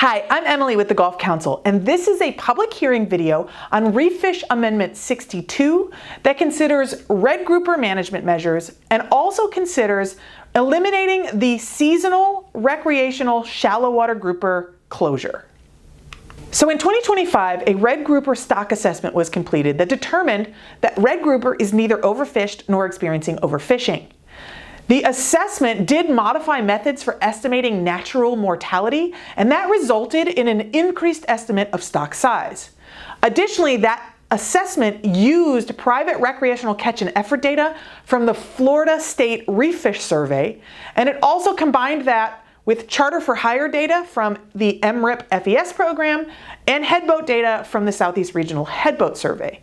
Hi, I'm Emily with the Gulf Council, and this is a public hearing video on Reef Fish Amendment 62 that considers red grouper management measures and also considers eliminating the seasonal recreational shallow water grouper closure. So in 2025, a red grouper stock assessment was completed that determined that red grouper is neither overfished nor experiencing overfishing. The assessment did modify methods for estimating natural mortality, and that resulted in an increased estimate of stock size. Additionally, that assessment used private recreational catch and effort data from the Florida State Reef Fish Survey, and it also combined that with charter for hire data from the MRIP FES program and headboat data from the Southeast Regional Headboat Survey.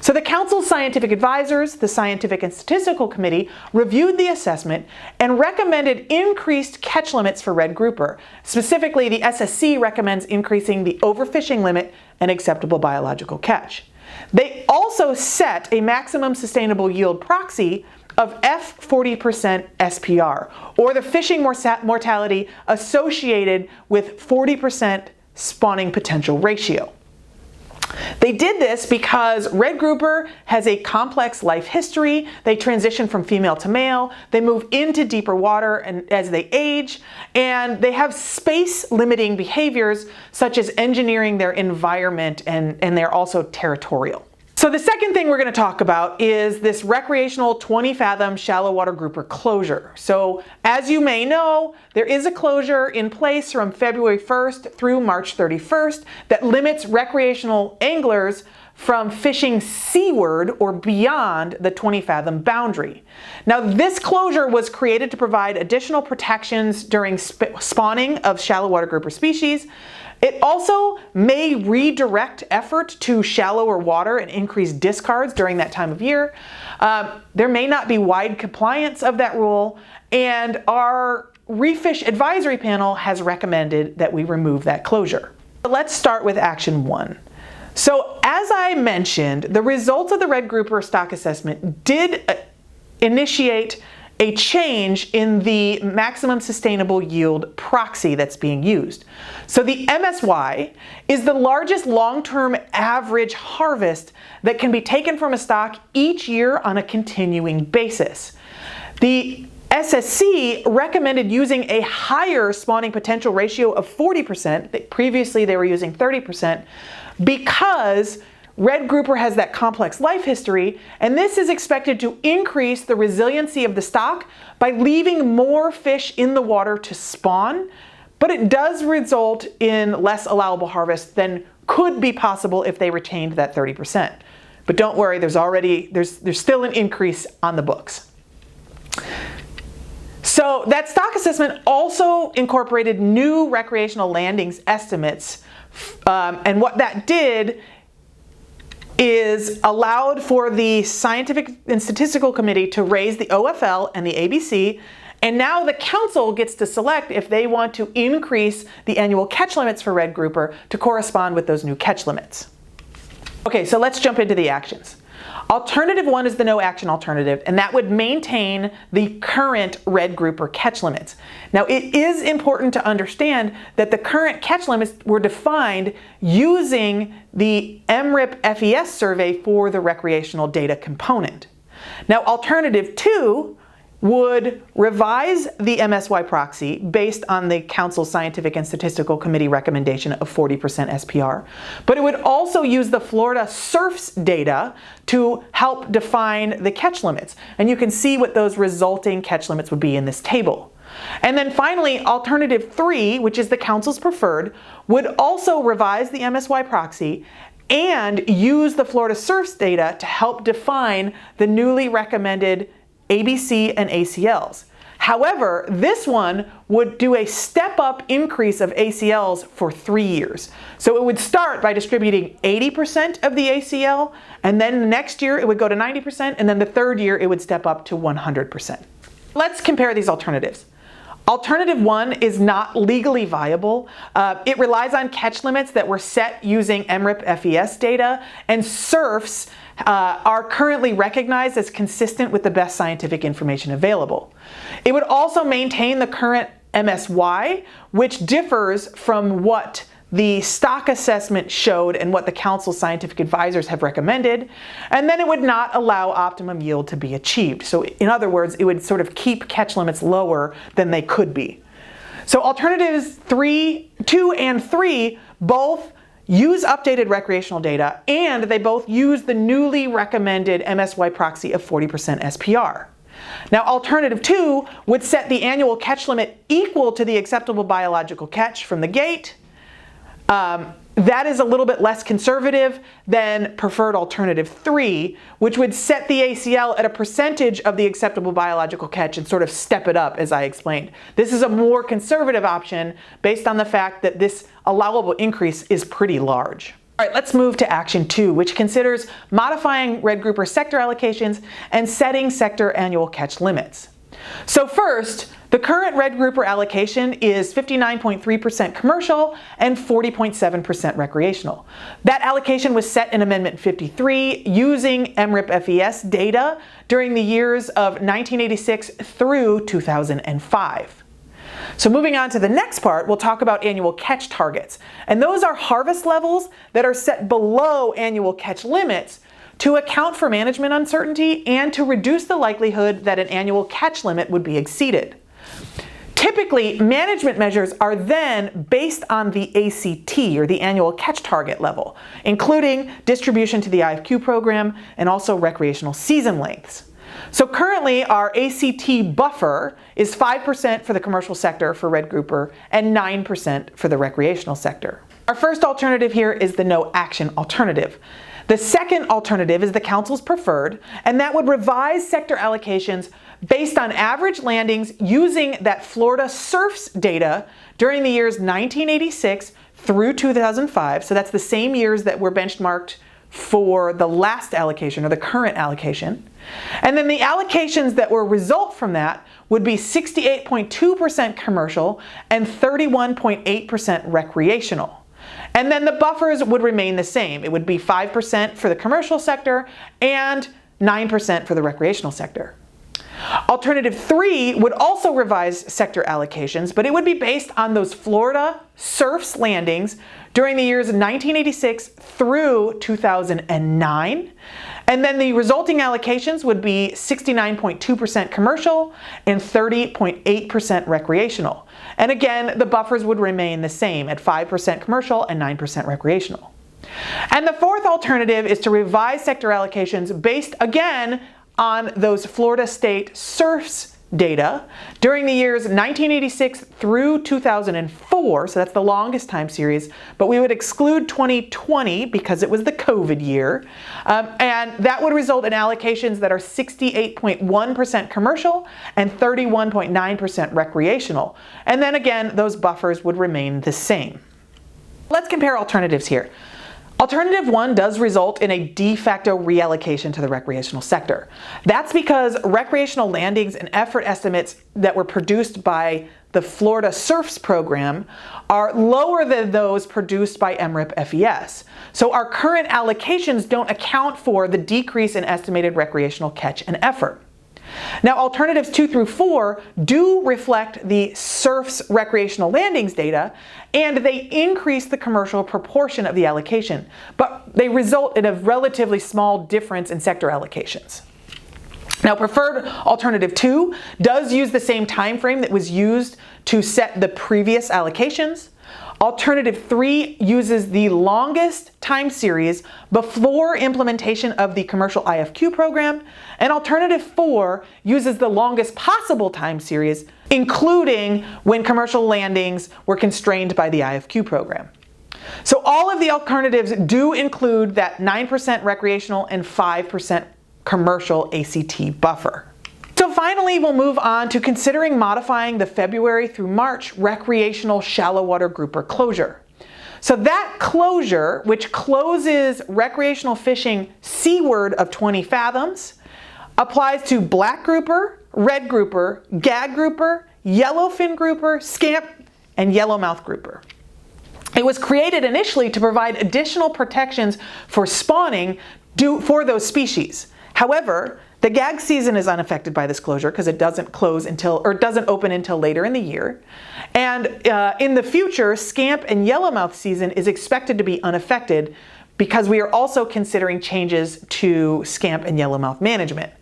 So the Council's scientific advisors, the Scientific and Statistical Committee, reviewed the assessment and recommended increased catch limits for red grouper. Specifically, the SSC recommends increasing the overfishing limit and acceptable biological catch. They also set a maximum sustainable yield proxy of F40% SPR, or the fishing mortality associated with 40% spawning potential ratio. They did this because red grouper has a complex life history. They transition from female to male. They move into deeper water and as they age, and they have space limiting behaviors such as engineering their environment, and they're also territorial. So the second thing we're going to talk about is this recreational 20 fathom shallow water grouper closure. So as you may know, there is a closure in place from February 1st through March 31st that limits recreational anglers from fishing seaward or beyond the 20 fathom boundary. Now this closure was created to provide additional protections during spawning of shallow water grouper species. It also may redirect effort to shallower water and increase discards during that time of year. There may not be wide compliance of that rule, and our Reef Fish Advisory Panel has recommended that we remove that closure. Let's start with action 1. So as I mentioned, the results of the red grouper stock assessment did initiate a change in the maximum sustainable yield proxy that's being used. So the MSY is the largest long-term average harvest that can be taken from a stock each year on a continuing basis. The SSC recommended using a higher spawning potential ratio of 40%, previously they were using 30%, because red grouper has that complex life history, and this is expected to increase the resiliency of the stock by leaving more fish in the water to spawn, but it does result in less allowable harvest than could be possible if they retained that 30%. But don't worry, there's still an increase on the books. So that stock assessment also incorporated new recreational landings estimates, and what that did is allowed for the Scientific and Statistical Committee to raise the OFL and the ABC, and now the Council gets to select if they want to increase the annual catch limits for red grouper to correspond with those new catch limits. Okay, so let's jump into the actions. Alternative 1 is the no action alternative, and that would maintain the current red grouper catch limits. Now it is important to understand that the current catch limits were defined using the MRIP FES survey for the recreational data component. Now alternative 2 would revise the MSY proxy based on the Council's Scientific and Statistical Committee recommendation of 40% SPR, but it would also use the Florida SURFs data to help define the catch limits. And you can see what those resulting catch limits would be in this table. And then finally, alternative 3, which is the Council's preferred, would also revise the MSY proxy and use the Florida SURFs data to help define the newly recommended ABC and ACLs. However, this one would do a step-up increase of ACLs for 3 years. So it would start by distributing 80% of the ACL, and then the next year it would go to 90%, and then the third year it would step up to 100%. Let's compare these alternatives. Alternative 1 is not legally viable. It relies on catch limits that were set using MRIP FES data, and SURFs are currently recognized as consistent with the best scientific information available. It would also maintain the current MSY, which differs from what the stock assessment showed and what the council's scientific advisors have recommended, and then it would not allow optimum yield to be achieved. So in other words, it would sort of keep catch limits lower than they could be. So alternatives 2 and 3 both use updated recreational data, and they both use the newly recommended MSY proxy of 40% SPR. Now, alternative 2 would set the annual catch limit equal to the acceptable biological catch from the gate. That is a little bit less conservative than preferred alternative 3, which would set the ACL at a percentage of the acceptable biological catch and sort of step it up, as I explained. This is a more conservative option based on the fact that this allowable increase is pretty large. All right, let's move to action 2, which considers modifying red grouper sector allocations and setting sector annual catch limits. So first, the current red grouper allocation is 59.3% commercial and 40.7% recreational. That allocation was set in Amendment 53 using MRIP-FES data during the years of 1986 through 2005. So moving on to the next part, we'll talk about annual catch targets. And those are harvest levels that are set below annual catch limits to account for management uncertainty and to reduce the likelihood that an annual catch limit would be exceeded. Typically, management measures are then based on the ACT, or the annual catch target level, including distribution to the IFQ program and also recreational season lengths. So currently, our ACT buffer is 5% for the commercial sector for red grouper and 9% for the recreational sector. Our first alternative here is the no action alternative. The second alternative is the council's preferred, and that would revise sector allocations based on average landings using that Florida SURFs data during the years 1986 through 2005. So that's the same years that were benchmarked for the last allocation or the current allocation. And then the allocations that will result from that would be 68.2% commercial and 31.8% recreational. And then the buffers would remain the same. It would be 5% for the commercial sector and 9% for the recreational sector. Alternative 3 would also revise sector allocations, but it would be based on those Florida SURFs landings during the years 1986 through 2009. And then the resulting allocations would be 69.2% commercial and 30.8% recreational. And again, the buffers would remain the same at 5% commercial and 9% recreational. And the fourth alternative is to revise sector allocations based again on those Florida State SURFs data during the years 1986 through 2004, so that's the longest time series, but we would exclude 2020 because it was the COVID year, and that would result in allocations that are 68.1% commercial and 31.9% recreational. And then again, those buffers would remain the same. Let's compare alternatives here. Alternative 1 does result in a de facto reallocation to the recreational sector. That's because recreational landings and effort estimates that were produced by the Florida SURFs program are lower than those produced by MRIP-FES. So our current allocations don't account for the decrease in estimated recreational catch and effort. Now, alternatives 2 through 4 do reflect the SURFs recreational landings data, and they increase the commercial proportion of the allocation, but they result in a relatively small difference in sector allocations. Now, preferred alternative 2 does use the same time frame that was used to set the previous allocations. Alternative 3 uses the longest time series before implementation of the commercial IFQ program, and alternative 4 uses the longest possible time series, including when commercial landings were constrained by the IFQ program. So all of the alternatives do include that 9% recreational and 5% commercial ACT buffer. So finally, we'll move on to considering modifying the February through March recreational shallow water grouper closure. So that closure, which closes recreational fishing seaward of 20 fathoms, applies to black grouper, red grouper, gag grouper, yellowfin grouper, scamp, and yellowmouth grouper. It was created initially to provide additional protections for spawning for those species. However, The gag season is unaffected by this closure because it doesn't open until later in the year. And in the future, scamp and yellowmouth season is expected to be unaffected because we are also considering changes to scamp and yellowmouth management.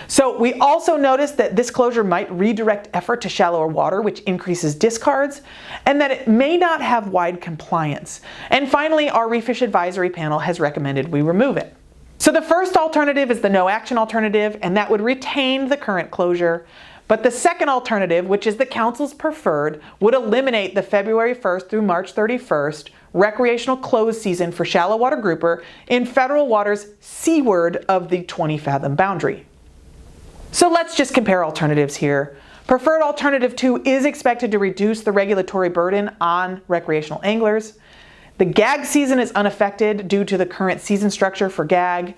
So we also noticed that this closure might redirect effort to shallower water, which increases discards, and that it may not have wide compliance. And finally, our Reef Fish Advisory Panel has recommended we remove it. So the first alternative is the no action alternative, and that would retain the current closure. But the second alternative, which is the Council's preferred, would eliminate the February 1st through March 31st recreational close season for shallow water grouper in federal waters seaward of the 20 fathom boundary. So let's just compare alternatives here. Preferred alternative 2 is expected to reduce the regulatory burden on recreational anglers. The gag season is unaffected due to the current season structure for gag.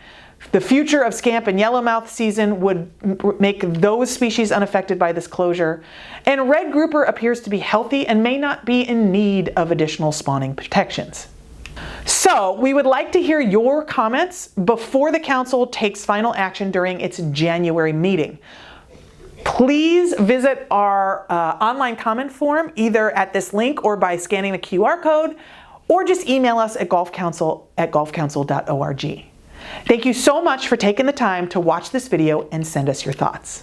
The future of scamp and yellowmouth season would make those species unaffected by this closure. And red grouper appears to be healthy and may not be in need of additional spawning protections. So we would like to hear your comments before the Council takes final action during its January meeting. Please visit our online comment form either at this link or by scanning the QR code, or just email us at golfcouncil@golfcouncil.org. Thank you so much for taking the time to watch this video and send us your thoughts.